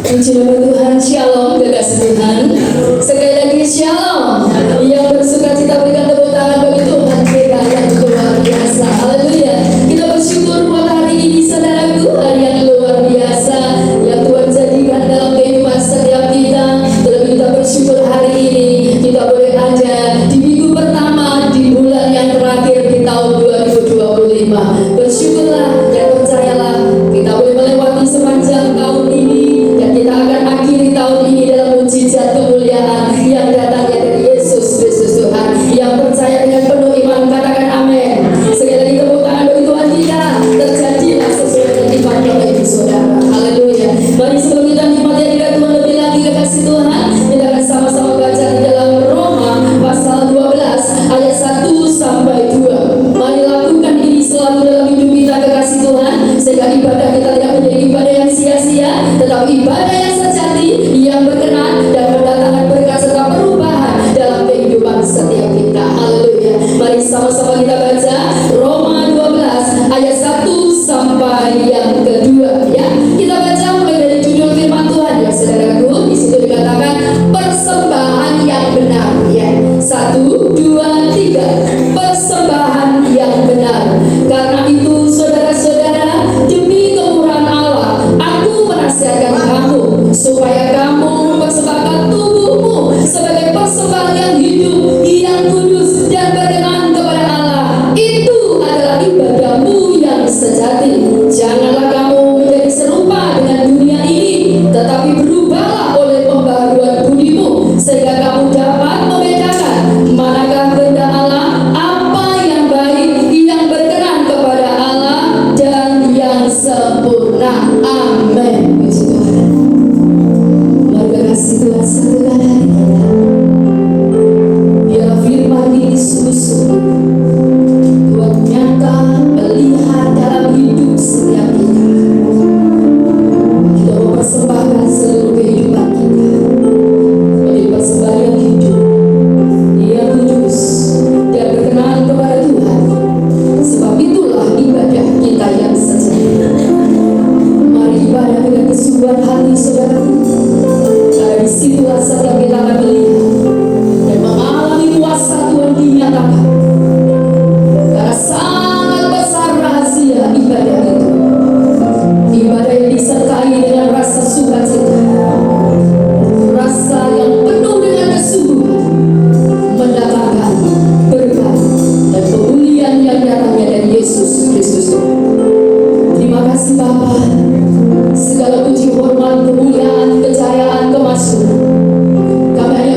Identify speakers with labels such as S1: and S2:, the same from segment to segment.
S1: Puji nama Tuhan, shalom kekasih Tuhan. Sekali lagi shalom. Yang bersuka cita berikan tepuk tangan bagi Tuhan kita yang luar biasa. Haleluya. Kita bersyukur buat hari ini saudaraku, hari yang luar biasa yang Tuhan jadikan dalam kehidupan setiap kita. Terlebih kita bersyukur hari ini kita boleh ada di minggu pertama di bulan yang terakhir di tahun 2025. Bersyukurlah dan percayalah kita boleh melewati sepanjang tahun ini. Kita akan akhiri tahun ini dalam mujizat kemuliaan yang datangnya dari Yesus Kristus Tuhan. Yang percaya dengan penuh iman katakan amin. Sekali lagi tepuk tangan bagi Tuhan kita. Terjadilah sesuai dengan iman Bapak Ibu Saudara. Haleluya. Mari sebelum kita nikmati hadirat Tuhan lebih lagi kekasih Tuhan, kita akan sama-sama baca di dalam Roma pasal 12 ayat 1 sampai 2. Mari lakukan ini selalu dalam hidup kita kekasih Tuhan, sehingga ibadah kita tidak menjadi ibadah yang sia-sia, tetapi ibadah yang sejati, yang berkenan dan mendatangkan berkat serta perubahan dalam kehidupan setiap kita. Haleluya. Mari sama-sama kita baca Roma 12 ayat 1 sampai yang kedua ya. Kita baca mulai dari judul firman Tuhan ya saudaraku. Di situ dikatakan persembahan yang benar ya. 1, 2, 3. Persembahan yang benar. Karena itu saudara-saudara, demi kemurahan Allah, aku menasihatkan kamu supaya kamu mempersembahkan tubuhmu sebagai persembahan yang hidup, yang kudus dan berkenan kepada Allah. Itu adalah ibadahmu yang sejati. Janganlah kamu menjadi serupa dengan dunia ini, tetapi berubahlah oleh pembaharuan budimu, sehingga kamu dapat membedakan manakah kehendak Allah, apa yang baik, yang berkenan kepada Allah dan yang sempurna. Amin. Puji Tuhan. Mari kasih Tuhan satukan hati kita. Biarlah firman ini sungguh-sungguh Tuhan nyata melihat dalam hidup setiap kita. Kita mempersembahkan seluruh kehidupan kita menjadi persembahan yang hidup, yang kudus dan berkenan kepada Tuhan. Sebab itulah ibadah kita yang sejati. Mari ibadah dengan kesungguhan hati saudara. Karena disitulah setiap kita akan melihat dan mengalami kuasa Tuhan dinyatakan. Karena sangat besar rahasia ibadah itu. Ibadah yang disertai dengan rasa sukacita, rasa yang penuh dengan kesungguhan, mendatangkan berkat dan pemulihan yang datangnya dari Yesus Kristus. Terima kasih Bapa. Segala puji, hormat, kemuliaan, kejayaan, kemakmuran kami hanya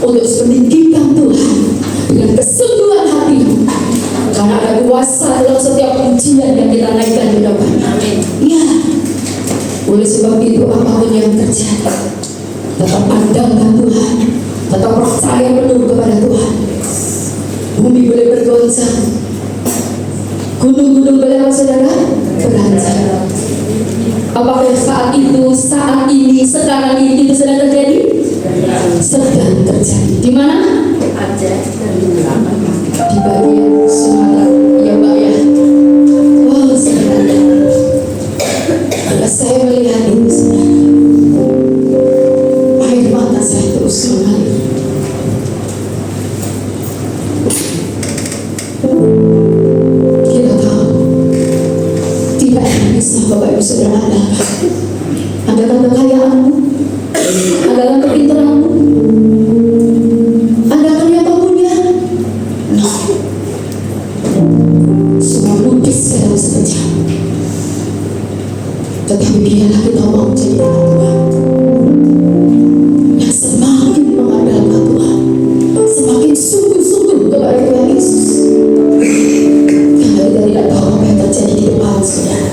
S1: untuk meninggikan Tuhan dengan kesungguhan hati, karena ada kuasa dalam setiap ujian yang kita naikkan di depan. Ya, oleh sebab itu apapun yang terjadi, tetap andalkan Tuhan, tetap percaya penuh kepada Tuhan. Bumi boleh bergoncang, gunung-gunung boleh apa saudara? Beranjak. Apakah saat itu, saat ini, sekarang ini itu sedang terjadi? Sedang terjadi. Di mana? Di bagian Sumatera, ya Mbak ya. Wow, sebenarnya saya melihat ini sebenarnya, air mata saya terus mengalir. Kita tahu tidak bisa Bapak Ibu Saudara andalkan kekayaanmu, andalkan kepintaranmu, andalkan apapun ya. Semua lukis dalam sekejap. Tetapi biarlah kita mau jadi anak Tuhan yang semakin mengandalkan Tuhan, semakin sungguh-sungguh kepada Tuhan Yesus. Karena kita tidak tahu apa yang terjadi di depan saudara.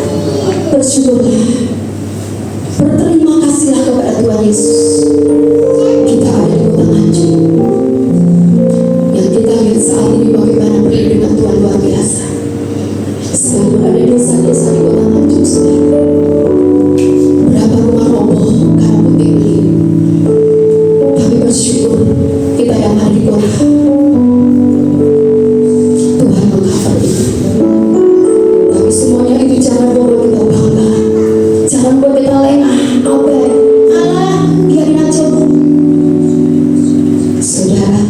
S1: Bersyukurlah, berterima kasihlah kepada Tuhan Yesus. Kita ada di kota Nganjuk, yang kita lihat saat ini bagaimana perlindungan Tuhan luar biasa. Sekarang ada desa-desa di kota Nganjuk saudara. Berapa rumah roboh karena puting beliung. Tapi bersyukur kita yang ada di kota, Tuhan mengcover itu. Tapi semuanya itu jangan membuat kita bangga, jangan buat kita lengah, abai, alah, biarin aja Bu. Saudara,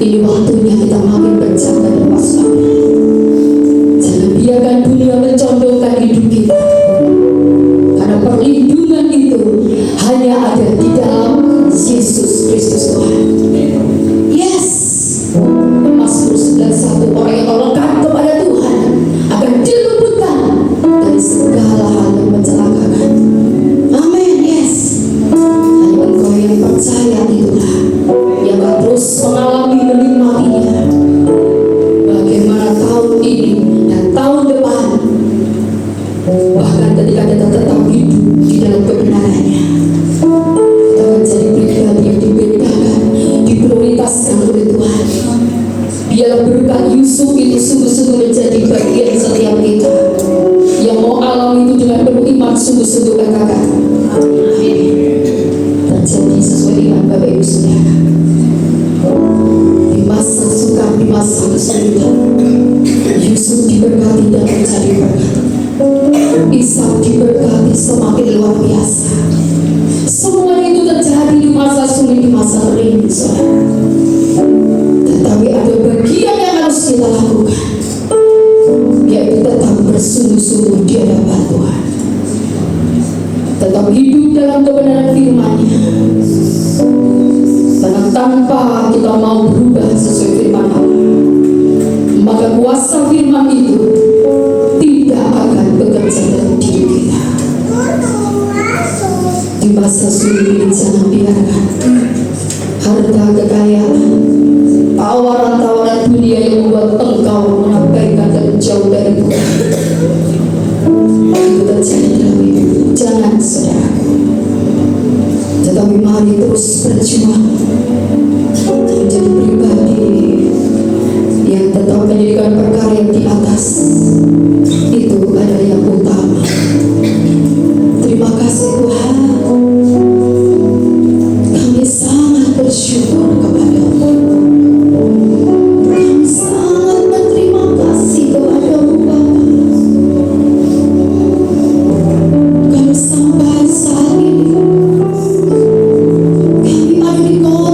S1: ini waktunya kita makin berjaga dan waspada. Jangan biarkan dunia mencondongkan hidup kita, karena perlindungan itu hanya ada di dalam Yesus Kristus Tuhan. Yes, Mazmur 91, orang yang lekat kepada Tuhan akan diluputkan dari segala hal yang mencelakakan. Amin. Yes, hanya engkau yang percaya itulah yang akan terus mengalami menikmatinya. Bagaimana tahun ini dan tahun depan, bahkan ketika kita tetap hidup di dalam kebenarannya, kita menjadi pribadi yang dibedakan, diprioritaskan oleh Tuhan. Biarlah berkat Yusuf itu sungguh-sungguh menjadi bagian setiap kita yang mau alami itu dengan penuh iman, sungguh-sungguh katakan terjadi sesuai dengan Bapak Ibu Saudara. Di masa sukar, di masa kesulitan, Yusuf diberkati dan menjadi berkat. Ishak diberkati semakin luar biasa. Semua itu terjadi di masa sulit, di masa kering, saudara. Tetapi ada bagian yang harus kita lakukan, yaitu tetap bersungguh-sungguh di hadapan Tuhan, tetap hidup dalam kebenaran firman-Nya. Karena tanpa kita mau berubah sesuai firman Allah, maka kuasa firman itu tidak akan bekerja dalam diri kita. Di masa sulit ini jangan biarkan harta, kekayaan, tawaran-tawaran dunia yang membuat engkau mengabaikan dan jauh dari Tuhan itu terjadi dalam hidup. Jangan saudaraku, tetapi mari terus berjuang menjadi pribadi yang tetap menjadikan perkara yang di atas itu adalah yang utama. Terima kasih Tuhan, kami sangat bersyukur kepada-Mu. Kami sangat berterima kasih kepada-Mu Bapa. Kalau sampai saat ini kami ada di kota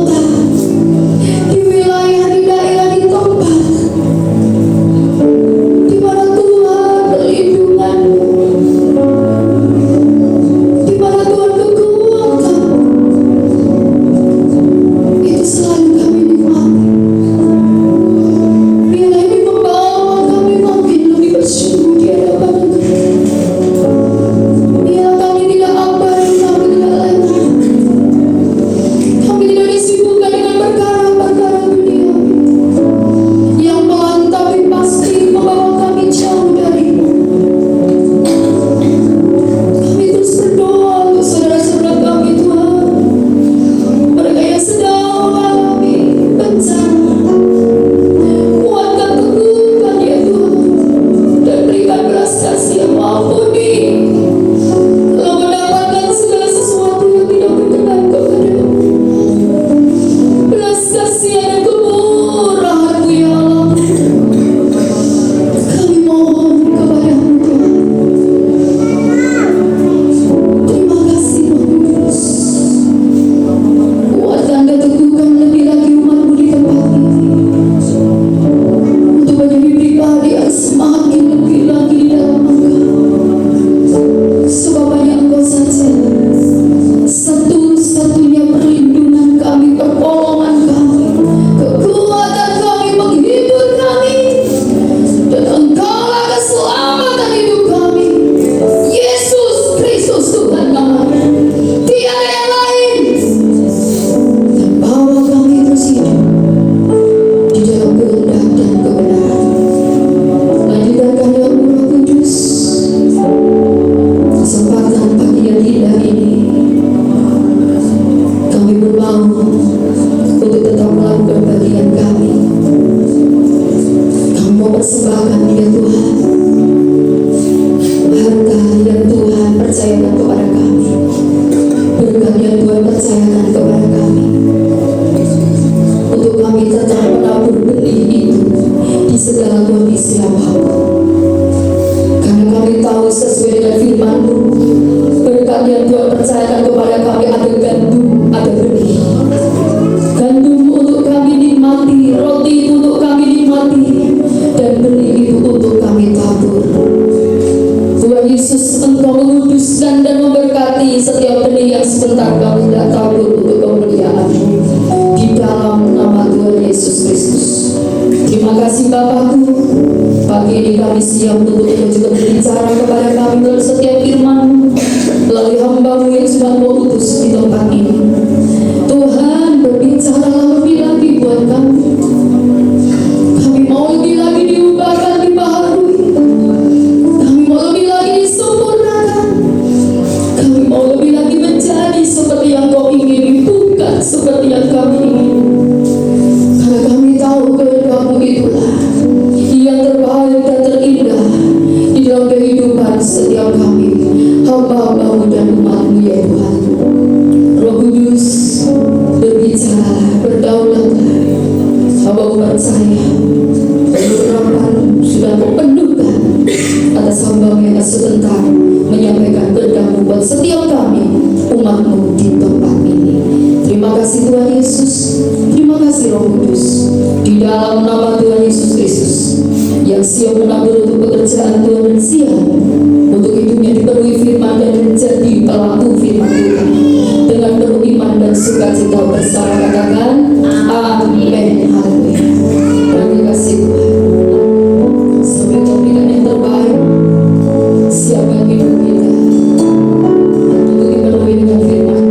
S1: siap untuk Engkau juga berbicara kepada kami melalui setiap firman-Mu, melalui hamba-Mu yang sudah Kau utus di tempat ini. Tuhan, berbicaralah lebih lagi buat kami. Kami mau lebih lagi diubahkan, dibaharui. Kami mau lebih lagi disempurnakan. Kami mau lebih lagi menjadi seperti yang Kau ingin, bukan seperti yang kami ingin. Karena kami tahu kehendak-Mu itulah yang terbaik dan terindah di dalam kehidupan setiap kami, hamba-hamba-Mu dan umat-Mu ya Tuhan. Roh Kudus, berbicara, berdaulatlah. Hamba-Mu percaya urapan sudah Kau penuhkan atas hamba-Mu yang sebentar menyampaikan kehendak-Mu buat setiap kami, umat-Mu di tempat ini. Terima kasih Tuhan Yesus, terima kasih Roh Kudus. Di dalam nama Tuhan Yesus Kristus yang siap menabur untuk pekerjaan Tuhan dan siap untuk hidupnya dipenuhi firman dan menjadi pelaku firman Tuhan. Dengan penuh iman dan sukacita bersama katakan amin. Haleluya. Terima kasih Tuhan. Sambil memberikan yang terbaik, siapkan hidup kita untuk dipenuhi dengan firman.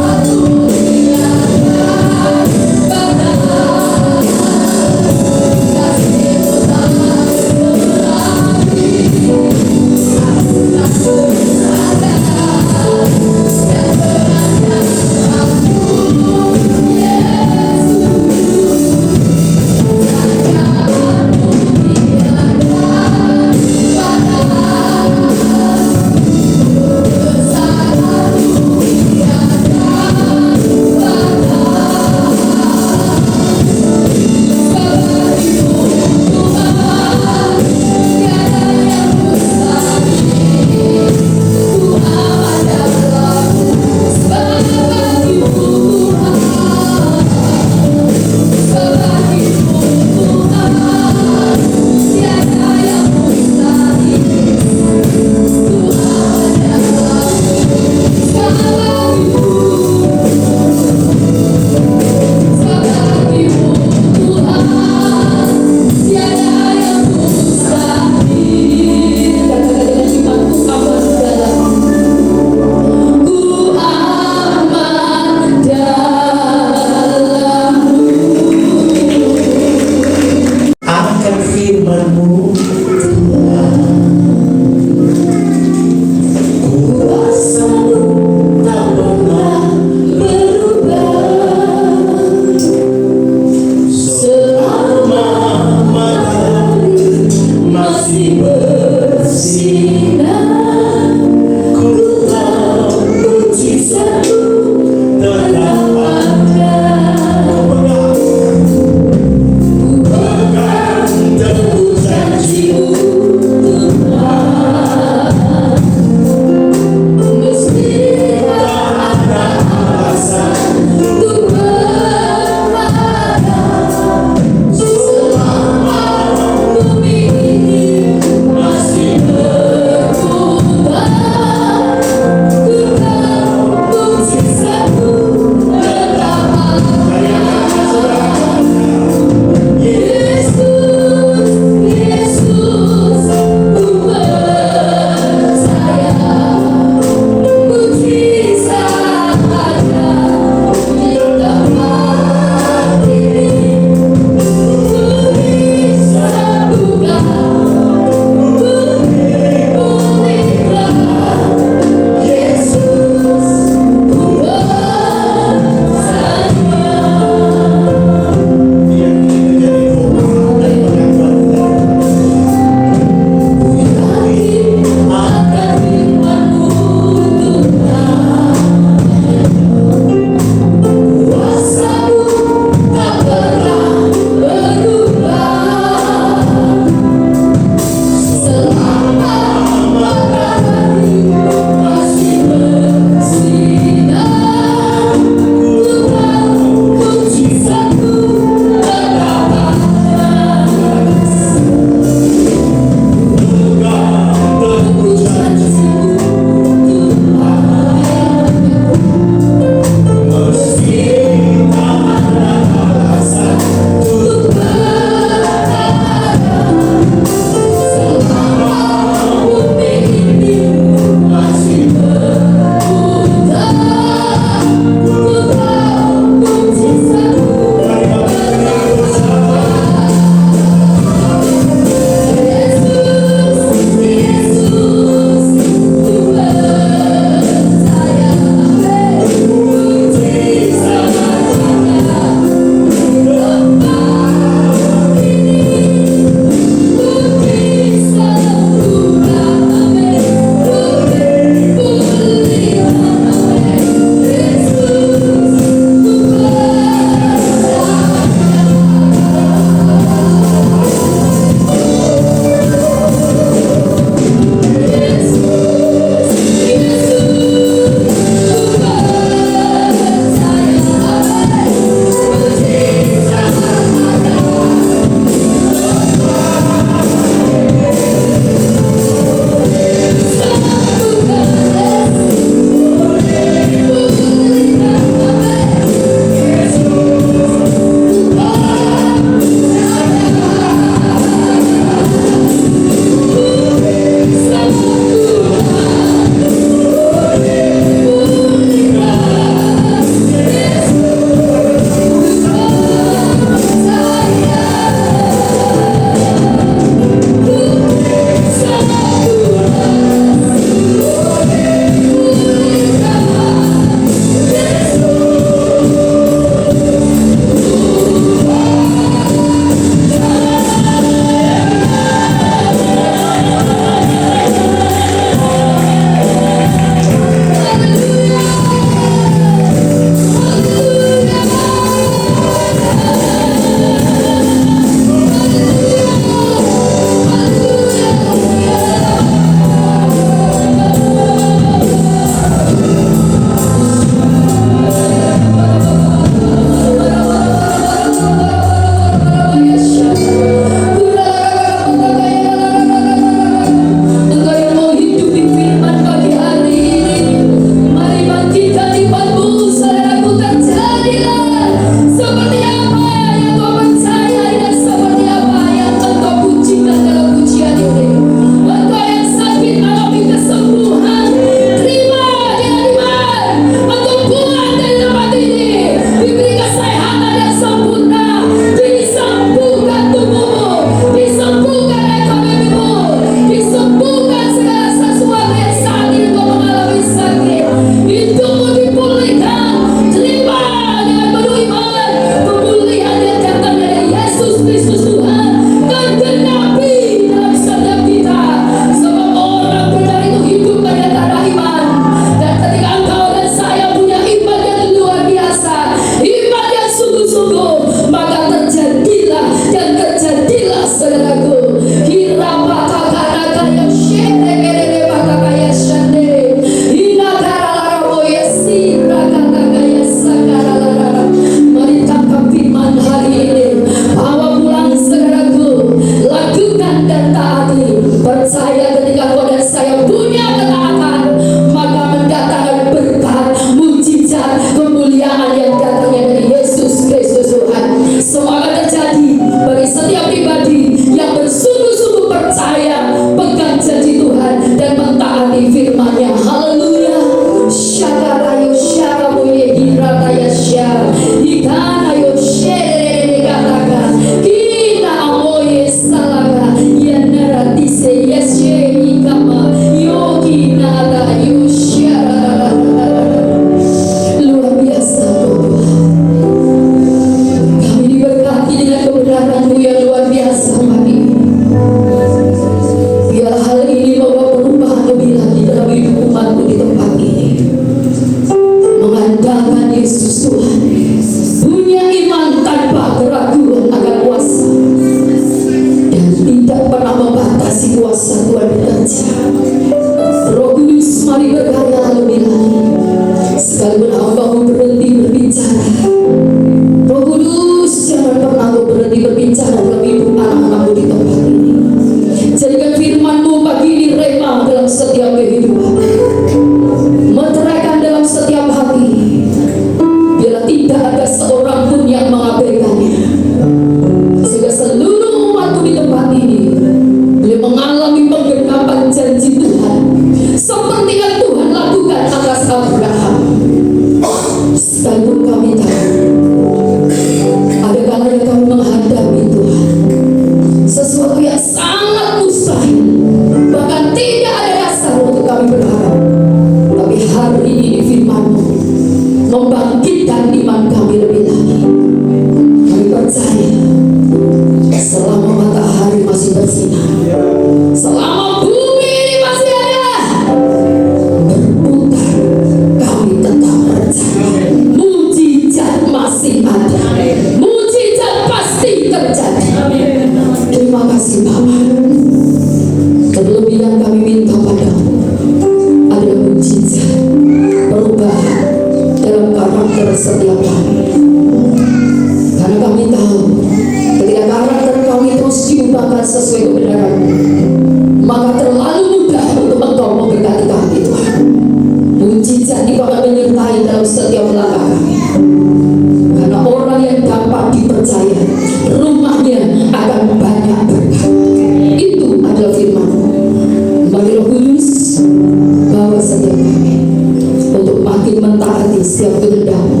S1: setiap kehendakmu.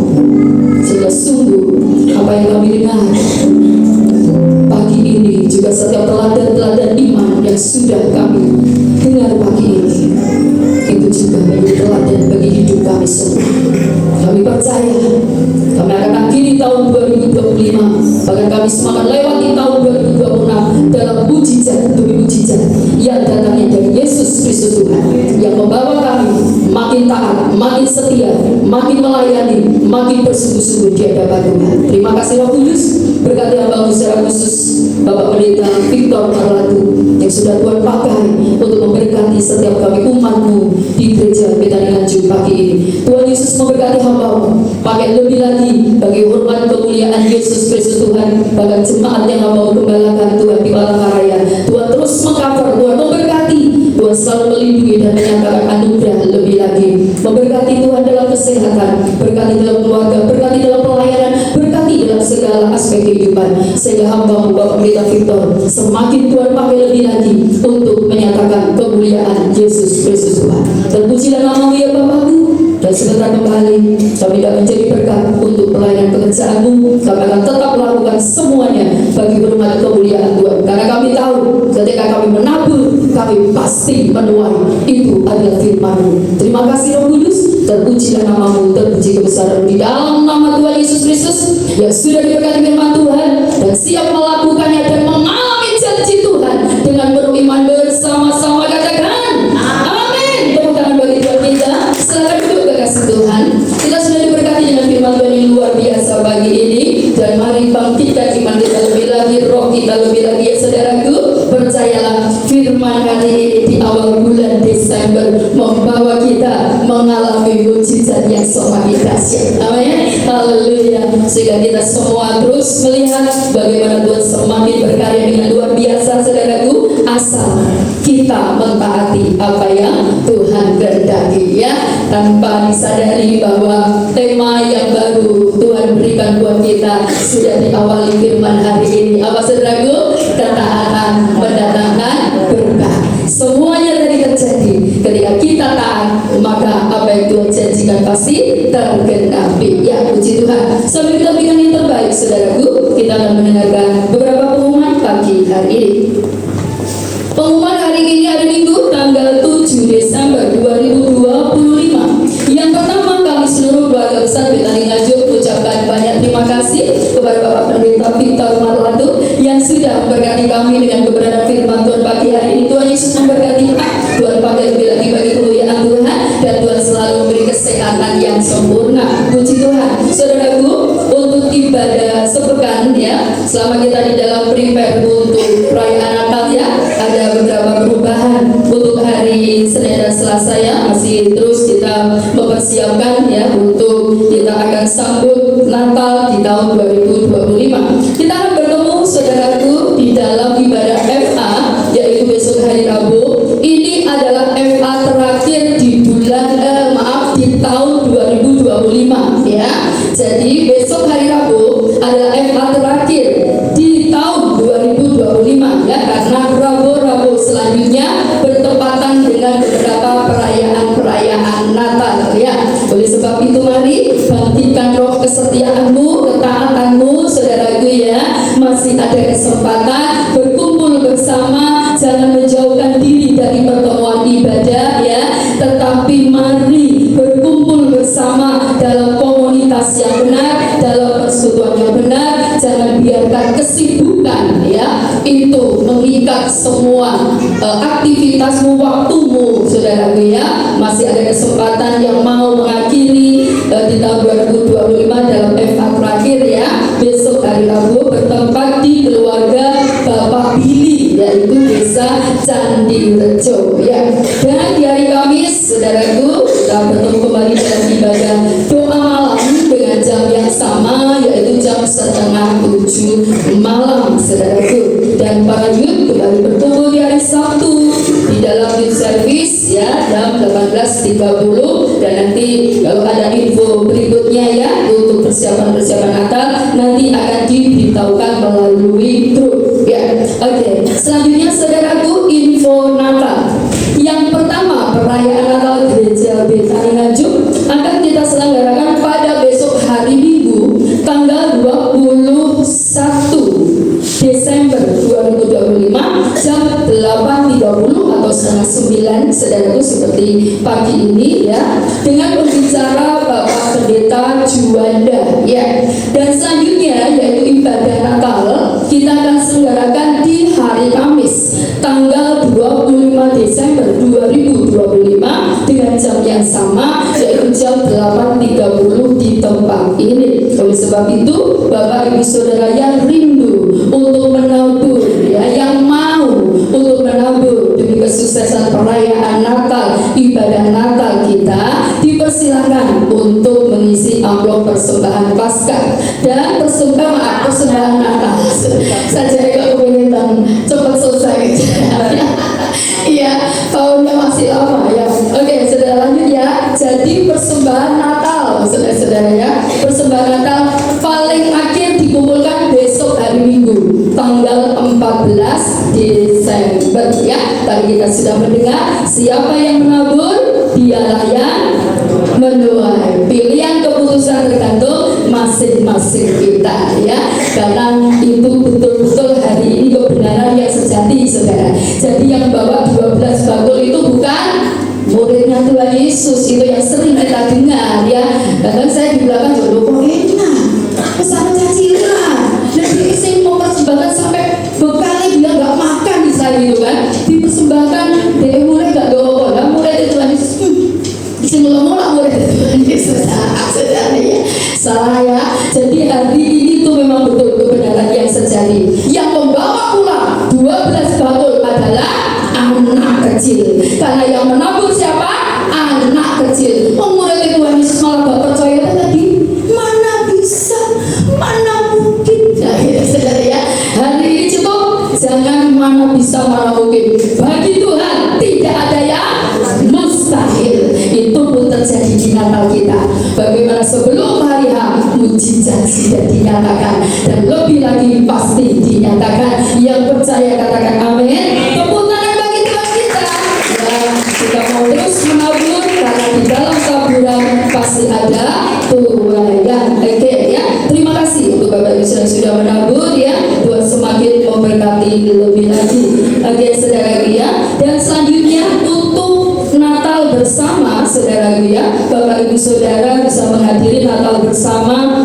S1: Sehingga sungguh apa yang kami dengar pagi ini, juga setiap teladan-teladan iman yang sudah kami dengar pagi ini, itu juga menjadi teladan bagi hidup kami semua. Kami percaya kami akan akhiri tahun 2025, bahkan kami semangat lewati tahun 2026 dalam mujizat demi mujizat yang datangnya dari Yesus Kristus Tuhan, yang membawa kami makin taat, makin setia, makin melayani, makin bersungguh-sungguh di hadapan Tuhan. Terima kasih Roh Kudus, berkati hamba-Mu secara khusus Bapak Pendeta Victor Marlatu yang sudah Tuhan pakai untuk memberkati setiap kami umat-Mu di gereja Betani Nganjuk pagi ini. Tuhan Yesus memberkati hamba-Mu, pakai lebih lagi bagi hormat kemuliaan Yesus Kristus Tuhan, bahkan jemaat yang hamba-Mu gembalakan Tuhan di Palangkaraya. Tuhan terus mengcover, Tuhan memberkati, Tuhan selalu melindungi dan menyatakan anugerah lebih lagi. Memberkati Tuhan dalam kesehatan, berkati dalam keluarga, berkati dalam pelayanan, berkati dalam segala aspek kehidupan, sehingga hamba-Mu Bapak Pendeta Victor semakin Tuhan pakai lebih lagi untuk menyatakan kemuliaan Yesus Kristus Tuhan. Terpujilah nama-Mu ya Bapa-Ku. Dan sebentar kembali kami tidak menjadi berkat untuk pelayanan pekerjaan-Mu. Kami akan tetap melakukan semuanya bagi hormat kemuliaan Tuhan, karena kami tahu ketika kami menabur, kami pasti menuai. Itu adalah firman-Mu. Terima kasih Roh Kudus. Terpujilah nama-Mu, terpuji kebesaran di dalam nama Tuhan Yesus Kristus yang sudah diberkati firman Tuhan dan siap melakukannya dan mengalami janji Tuhan dengan penuh iman bersama-sama. Katakan amin. Tepuk tangan bagi Tuhan kita. Silakan duduk kekasih Tuhan. Kita sudah diberkati dengan firman Tuhan yang luar biasa pagi ini, dan mari bangkitkan iman kita lebih lagi, roh kita lebih lagi ya saudaraku. Percayalah firman hari ini di awal bulan Desember membawa kita mengalami mujizat yang semakin dahsyat. Amin. Haleluya. Sehingga kita semua terus melihat bagaimana Tuhan semakin berkarya dengan luar biasa saudaraku, asal kita mentaati apa yang Tuhan kehendaki ya, tanpa disadari bahwa tema yang baru Tuhan berikan buat kita sudah diawali firman hari ini. Apa saudaraku? Ketaatan mendatangkan berkah. Semuanya tadi terjadi ketika kita taat, maka apa yang Tuhan janjikan pasti tergenapi. Ya, puji Tuhan. Sambil kita berikan yang terbaik saudaraku, kita akan mendengarkan beberapa pengumuman pagi hari ini. Pengumuman hari ini hari Minggu tanggal 7 Desember 2025. Yang pertama, kami seluruh keluarga besar Betani Nganjuk mengucapkan banyak terima kasih kepada Bapak Pendeta Victor Marlatu yang sudah memberkati kami dengan kebenaran firman Tuhan pagi hari ini. Tuhan Yesus memberkati, Tuhan pakai lebih lagi bagi kemuliaan Tuhan, dan Tuhan selalu memberi kesehatan yang sempurna. Puji Tuhan. Saudaraku, untuk ibadah sepekan ya, selama kita di dalam prepare untuk perayaan Natal ya, ada beberapa perubahan untuk hari Senin dan Selasa ya, masih terus kita mempersiapkan ya untuk kita akan sambut Natal di tahun 2025. Kita akan bertemu saudaraku di dalam ibadah FA, yaitu besok hari Rabu. Ini adalah FA terakhir di di tahun 2025 ya. Jadi besok hari Rabu adalah FA terakhir di tahun 2025 ya, karena Rabu-Rabu selanjutnya bertepatan dengan beberapa perayaan Natal ya. Oleh sebab itu mari bangkitkan roh kesetiaanmu, ketaatanmu saudaraku ya. Masih ada kesempatan berkumpul bersama, jangan menjauhkan diri dari pertemuan ibadah ya, tetapi mari berkumpul bersama dalam komunitas yang benar, dalam persekutuan yang benar. Jangan biarkan kesibukan ya itu mengikat semua aktivitasmu, waktumu saudaraku ya. Masih ada kesempatan yang mau mengakhiri di tahun 2025 dalam FA terakhir ya. Besok hari Rabu bertempat di keluarga Bapak Billy, yaitu desa Candirejo ya. Dan di hari Kamis saudaraku kita bertemu kembali dalam ibadah doa malam dengan jam yang sama, yaitu jam 6:30 malam saudaraku. Dan para youth kembali bertemu di hari Sabtu di dalam youth service ya, jam 18.30. Dan nanti kalau ada info berikutnya ya untuk persiapan Natal nanti akan diberitahukan melalui grup ya. Oke. Selanjutnya saudaraku, info Natal. Yang pertama, perayaan Natal Gereja Betani Nganjuk akan kita selenggarakan Tuhan, saudaraku, seperti pagi ini ya, dengan pembicara Bapak Pendeta Juanda ya. Dan selanjutnya yaitu ibadah Natal kita akan selenggarakan di hari Kamis tanggal 25 Desember 2025 dengan jam yang sama, yaitu jam 8.30 di tempat ini. Oleh sebab itu, Bapak Ibu Saudara yang rindu untuk menabur ya, yang mau untuk menabur demi kesuksesan perayaan Natal, ibadah Natal kita, dipersilakan untuk mengisi amplop persembahan Paskah dan persembahan Natal. Saya kalau pengen cepat selesai. Iya, tahunnya masih lama ya. Oke, saudara, lanjut ya. Jadi persembahan Natal, saudara-saudara ya, persembahan Natal paling akhir dikumpulkan besok hari Minggu tanggal 14 Desember ya. Tadi kita sudah mendengar, siapa yang menabur dialah yang menuai. Pilihan keputusan tergantung masing-masing kita ya, karena itu betul-betul hari ini kebenaran yang sejati, saudara. Jadi yang bawa 12 bakul itu bukan muridnya Tuhan Yesus, itu yang sering kita dengar ya. Bahkan saya di belakang jodoh kok enak pesan cacilan, dan diisi mempersembahkan sampai bekalnya dia nggak makan di saya itu kan, dipersembahkan dia mulai nggak doa, dan mulai itu Tuhan Yesus isi mula-mula mulai Tuhan Yesus. Saudara ya, salah ya. Jadi hari ini tuh memang betul kebenaran yang sejati. Yang membawa pulang 12 bakul adalah anak kecil, karena yang menabur siapa? Anak kecil. Murid Tuhan Yesus malah gak percaya tadi, mana bisa, mana mungkin. Nah ya saudara ya, hari ini cukup, jangan mana bisa, mana mungkin. Bagi Tuhan tidak ada yang mustahil. Itu pun terjadi di Natal kita. Bagaimana sebelum hari H, mujizat sudah dinyatakan, dan lebih lagi pasti dinyatakan. Yang percaya katakan amin. Tepuk tangan bagi Tuhan kita. Ya, kita mau terus menabur, karena di dalam taburan pasti ada tuaian. Oke ya. Terima kasih untuk Bapak Ibu yang sudah menabur ya. Tuhan semakin memberkati lebih lagi. Oke saudara ya. Dan selanjutnya untuk Natal bersama, saudara ya, Bapak Ibu Saudara bisa menghadiri Natal bersama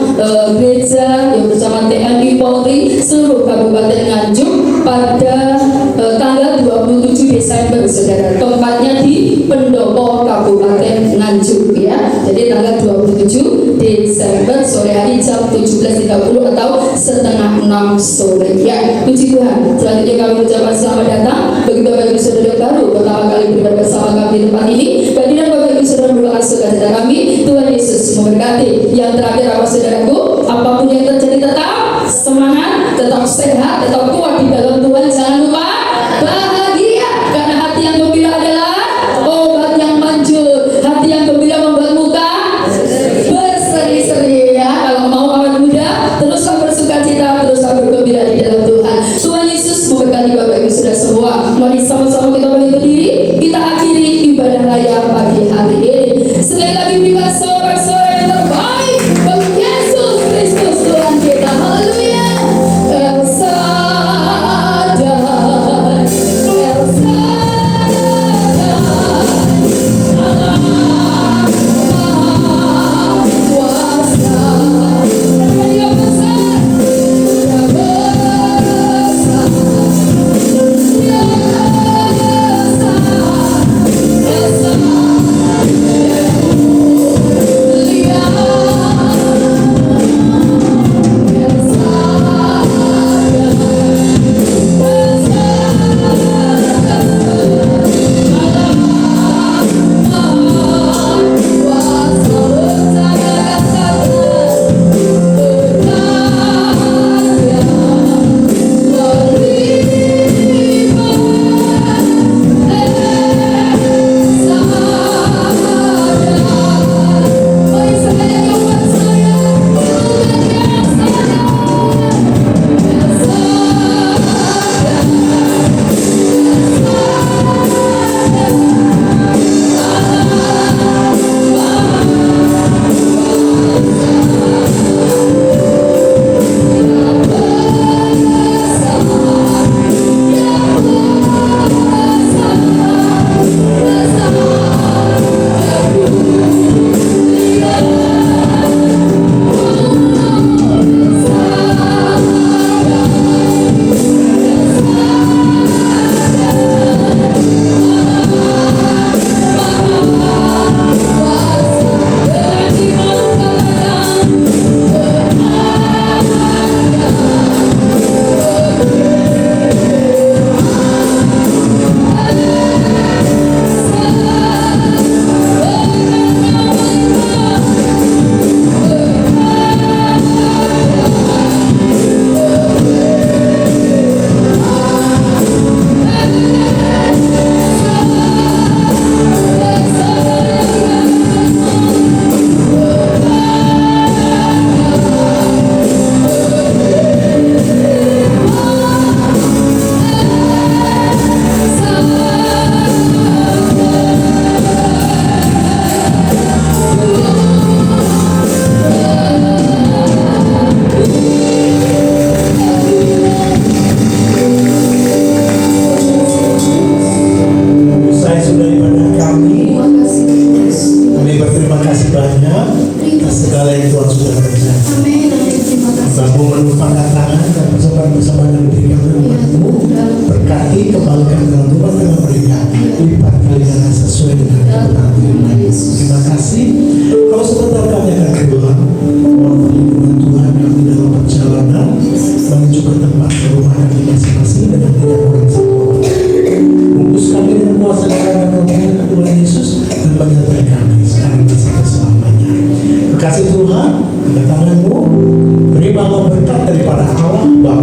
S1: gereja yang bersama TNI Polri seluruh Kabupaten Nganjuk pada tanggal 27 Desember, saudara. Tempatnya di Pendopo Kabupaten Nganjuk ya. Jadi tanggal 27 Desember sore hari jam 17.30 atau setengah 6 sore ya. Puji Tuhan. Selanjutnya kami ucapkan selamat datang bagi Bapak Ibu Saudara yang baru pertama kali beribadah bersama kami di tempat ini. Kehadiran Bapak Ibu Saudara merupakan sukacita kami. Tuhan Yesus memberkati. Yang terakhir apa saudaraku? Apapun yang terjadi tetap semangat, tetap sehat, tetap kuat di dalam Tuhan. Jangan lupa bahagia, karena hati yang gembira adalah obat yang manjur. Hati yang gembira membuat muka berseri-seri ya. Kalau mau awet muda, teruslah bersukacita, teruslah bergembira di dalam Tuhan. Tuhan Yesus memberkati Bapak Ibu Saudara semua. Mari sama-sama kita berdiri, kita akhiri ibadah raya pagi hari ini. Sekali lagi berikan sorak-sorak yang terbaik bagi Yesus Kristus Tuhan kita. Haleluya. Sadar
S2: berterima kasih banyak atas segala yang Tuhan sudah kerjakan.
S1: Amin. Terima kasih.
S2: Bapak menumpangkan tangan dan persembahan-persembahan yang diberikan rumahmu, berkati kembalikan dalam rumah tangga mereka, lipat kali ganda sesuai dengan kebenaran firman. Terima kasih. Kalau sebentar kami akan keluar, mohon perlindungan Tuhan kami dalam perjalanan menuju ke tempat rumah kami masing-masing dengan tidak kurang satu orang. Bungkus kami dengan kuasa dan rohnya Tuhan Yesus dan menyertai kami sekarang dan sampai selamanya. Kasih Tuhan, kedatanganmu, terimalah berkat daripada Allah Bapa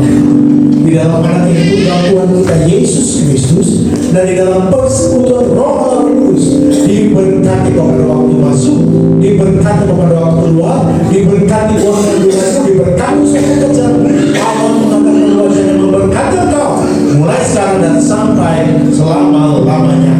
S2: di dalam anak yang tunggal Tuhan kita Yesus Kristus dan di dalam persekutuan Roh Allah Kudus, diberkati kepada waktu masuk, diberkati kepada waktu keluar, diberkati uang dan dunia, diberkati usaha kerja. Allah mengatakan wajahnya memberkati engkau mulai sekarang dan sampai selama-lamanya.